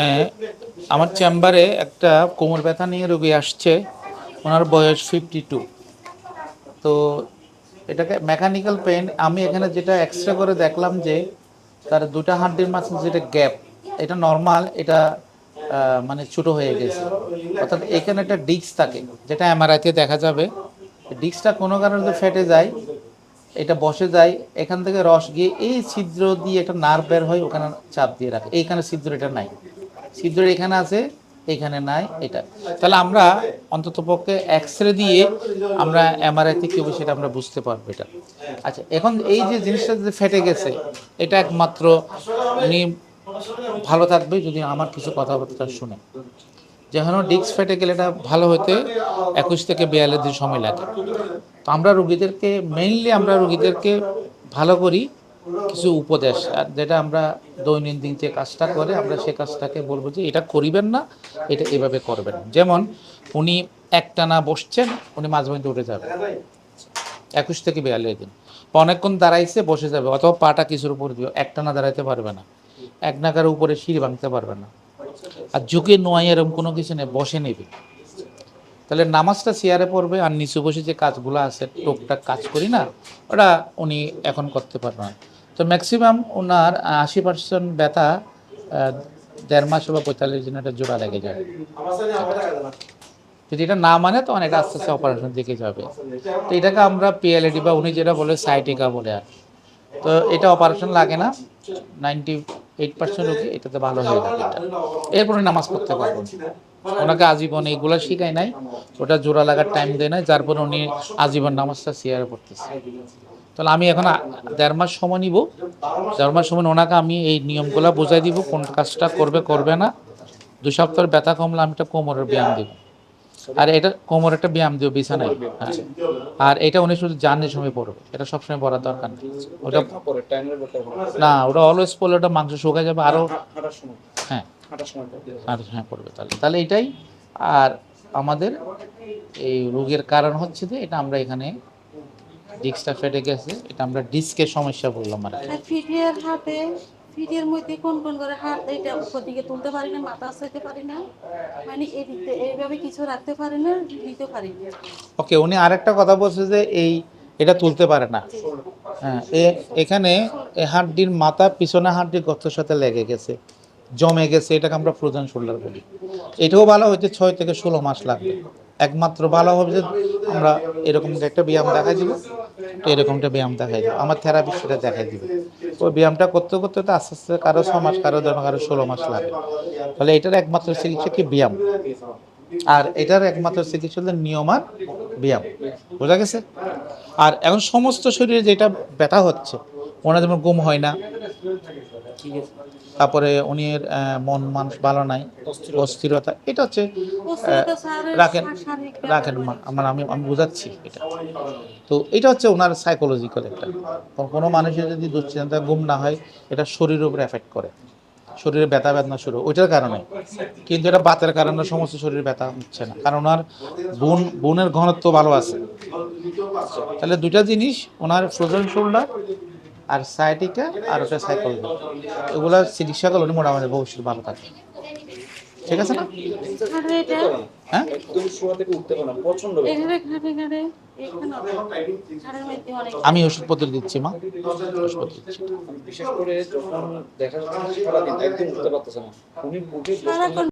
আহ, আমার চেম্বারে একটা কোমর ব্যথা নিয়ে রোগী আসছে। ওনার বয়স 52। তো এটাকে মেকানিক্যাল পেন। আমি এখানে যেটা এক্সরে করে দেখলাম যে তার দুটা হাড্ডির মাঝে যেটা গ্যাপ, এটা নর্মাল, এটা মানে ছোট হয়ে গেছে। অর্থাৎ এখানে একটা ডিস্ক থাকে, যেটা এমআরআইতে দেখা যাবে। ডিস্কটা কোনো কারণে যদি ফেটে যায়, এটা বসে যায়, এখান থেকে রস গিয়ে এই ছিদ্র দিয়ে একটা নার্ভ বের হয়, ওখানে চাপ দিয়ে রাখে। এইখানে ছিদ্র, এটা নাই। ছিদ্র এখানে আছে, এখানে নাই এটা। তাহলে আমরা অন্ততপক্ষে এক্সরে দিয়ে আমরা এমআরআই থেকে সেটা আমরা বুঝতে পারবো এটা। আচ্ছা, এখন এই যে জিনিসটা যে ফেটে গেছে, এটা একমাত্র উনি ভালো থাকবে যদি আমার কিছু কথাবার্তা শুনে। যেখানে ডিস্ক ফেটে গেলে এটা ভালো হতে 21 থেকে 42 দিন সময় লাগে। তো আমরা রুগীদেরকে মেইনলি ভালো করি কিছু উপদেশ, আর যেটা আমরা দৈনন্দিন যে কাজটা করে আমরা সে কাজটাকে বলবো যে এটা করিবেন না, এটা এভাবে করবেন। যেমন উনি একটানা বসছেন, উনি মাঝে মধ্যে উঠে যাবে 21 থেকে 42 দিন। অনেকক্ষণ দাঁড়াইছে, বসে যাবে, অথবা পাটা কিছুর উপর দিও, একটানা দাঁড়াইতে পারবে না, এক নাগার উপরে সিঁড়ি ভাঙতে পারবে না। আর ঝুঁকে নোয়াই এরকম কোনো কিছু নেই, বসে নেবে। তাহলে নামাজটা চেয়ারে পড়বে, আর নিচু বসে যে কাজগুলো আছে টুকটাক কাজ করি না, ওটা উনি এখন করতে পারবে না। তো ম্যাক্সিমাম ওনার 80% ব্যথা 1.5 মাস বা 45 দিন একটা জোড়া লেগে যাবে। যদি এটা না মানে তখন এটা আস্তে আস্তে অপারেশন দিকে যাবে। তো এটাকে আমরা পিএলএডি বা উনি যেটা বলে সাইটিকা বলে। আর তো এটা অপারেশন লাগে না, 98% রোগী এটাতে ভালো হয়ে যাবে এটা। এরপরে নামাজ পড়তে পারবেন। ওনাকে আজীবন এইগুলো শিখাই নাই, ওটা জোড়া লাগার টাইম দেয় নাই, যার পর উনি আজীবন নামাজটা চেয়ারে পড়তেছে। তাহলে আমি এখন 1.5 মাস সময় নিব। 1.5 মাস সময় ওনাকে আমি এই নিয়মগুলো বোঝাই দিব, কোন কাজটা করবে করবে না। 2 সপ্তাহের ব্যথা কমলে আমি একটা কোমরের ব্যায়াম দিব, আর এটা কোমর একটা ব্যায়াম দিও বিছানায়। হ্যাঁ, আর এটা উনি শুধু জার্নির সময় পড়বে, এটা সবসময় পড়ার দরকার নেই। ওটা না, ওটা অলওয়েজ পড়লে ওটা মাংস শুকায় যাবে আরও। হ্যাঁ, হ্যাঁ পড়বে। তাহলে তাহলে এটাই। আর আমাদের এই রোগের কারণ হচ্ছে যে এটা আমরা এখানে ডিস্কটা ফেটে গেছে, এটা আমরা ডিস্কের সমস্যা বললাম। আর ফিটের হাতে ফিটের মধ্যে কোন কোন করে হাত এটা উপর দিকে তুলতে পারি না, মাথা আসাইতে পারি না, মানে এদিকে এইভাবে কিছু রাখতে পারি না, দিতে পারি না। ওকে, উনি আরেকটা কথা বলছে যে এই এটা তুলতে পারে না। হ্যাঁ, এখানে হাড্ডির মাথা পিছনে হাড্ডির গর্তের সাথে লেগে গেছে, জমে গেছে, এটাকে আমরা ফ্রোজেন শোল্ডার বলি। এটাও ভালো হইতে 6 থেকে 16 মাস লাগবে। একমাত্র ভালো হবে যে আমরা এরকম একটা ব্যায়াম দেখাই দিব। তো এরকমটা ব্যায়াম দেখাই দিব, আমার থেরাপিস্ট সেটা দেখাই দিবে। ওই ব্যায়ামটা করতে করতে তো আস্তে আস্তে কারো 6 মাস, কারো 16 মাস লাগে। তাহলে এটার একমাত্র চিকিৎসা কি? ব্যায়াম। আর এটার একমাত্র চিকিৎসা হলো নিয়ম আর ব্যায়াম। বোঝা গেছে? আর এখন সমস্ত শরীরে যেটা ব্যথা হচ্ছে, ওনার যেমন ঘুম হয় না, তারপরে উনির মন মানুষ ভালো নাই, অস্থিরতা, এটা হচ্ছে অস্থিরতা স্যার রাখেন শারীরিক রাখেন ব্যাপার। আমার, আমি বোঝাচ্ছি এটা। তো এটা হচ্ছে ওনার সাইকোলজিক্যাল একটা। কোনো মানুষের যদি দুশ্চিন্তা, ঘুম না হয়, এটা শরীরের উপর এফেক্ট করে, শরীরে ব্যথা বেদনা শুরু ওইটার কারণে। কিন্তু এটা বাতের কারণে সমস্ত শরীরে ব্যথা হচ্ছে না, কারণ ওনার বোনের ঘনত্ব ভালো আছে। তাহলে দুইটা জিনিস, ওনার ফ্রোজেন শোল্ডার আর সায়াটিকা, আর ওটা সাইকোলজি, এগুলো চিকিৎসা করলে উনি মোটামুটি ভবিষ্যৎ ভালো থাকে। ঠিক আছে না? আর এটা হ্যাঁ, এখানে ঘাটে ঘাটে এখানে ঘাড়ের মধ্যে অনেক আমি ওষুধপত্র দিচ্ছি মা, ওষুধপত্র দিচ্ছি। বিশেষ করে যখন দেখা যাচ্ছে সারাদিন একদম উঠতে পারতেছে না, উনি বুঝে সারাক্ষণ